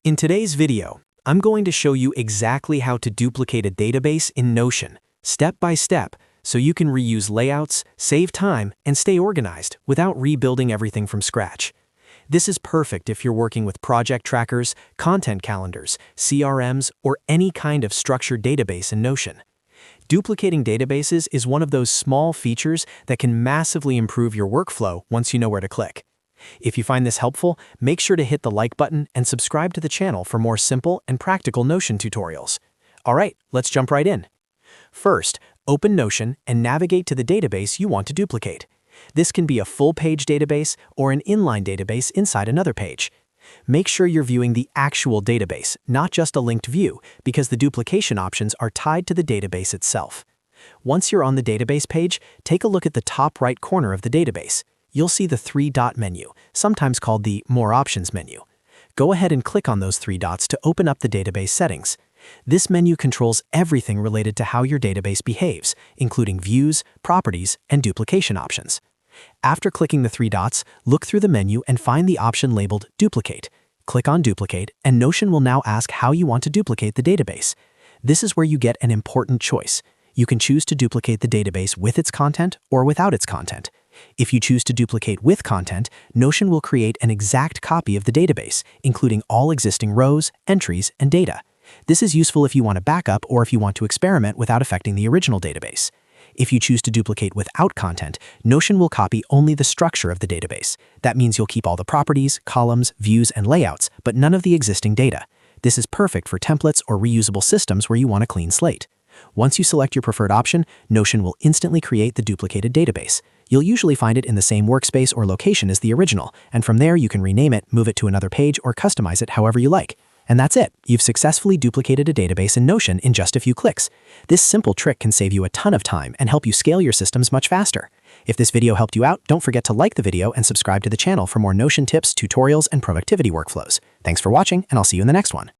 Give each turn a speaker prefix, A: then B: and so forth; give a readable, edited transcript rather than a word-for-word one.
A: In today's video, I'm going to show you exactly how to duplicate a database in Notion, step by step, so you can reuse layouts, save time, and stay organized without rebuilding everything from scratch. This is perfect if you're working with project trackers, content calendars, CRMs, or any kind of structured database in Notion. Duplicating databases is one of those small features that can massively improve your workflow once you know where to click. If you find this helpful, make sure to hit the like button and subscribe to the channel for more simple and practical Notion tutorials. Alright, let's jump right in. First, open Notion and navigate to the database you want to duplicate. This can be a full-page database or an inline database inside another page. Make sure you're viewing the actual database, not just a linked view, because the duplication options are tied to the database itself. Once you're on the database page, take a look at the top right corner of the database. You'll see the three-dot menu, sometimes called the More Options menu. Go ahead and click on those three dots to open up the database settings. This menu controls everything related to how your database behaves, including views, properties, and duplication options. After clicking the three dots, look through the menu and find the option labeled Duplicate. Click on Duplicate, and Notion will now ask how you want to duplicate the database. This is where you get an important choice. You can choose to duplicate the database with its content or without its content. If you choose to duplicate with content, Notion will create an exact copy of the database, including all existing rows, entries, and data. This is useful if you want to backup or if you want to experiment without affecting the original database. If you choose to duplicate without content, Notion will copy only the structure of the database. That means you'll keep all the properties, columns, views, and layouts, but none of the existing data. This is perfect for templates or reusable systems where you want a clean slate. Once you select your preferred option, Notion will instantly create the duplicated database. You'll usually find it in the same workspace or location as the original, and from there you can rename it, move it to another page, or customize it however you like. And that's it. You've successfully duplicated a database in Notion in just a few clicks. This simple trick can save you a ton of time and help you scale your systems much faster. If this video helped you out, don't forget to like the video and subscribe to the channel for more Notion tips, tutorials, and productivity workflows. Thanks for watching, and I'll see you in the next one.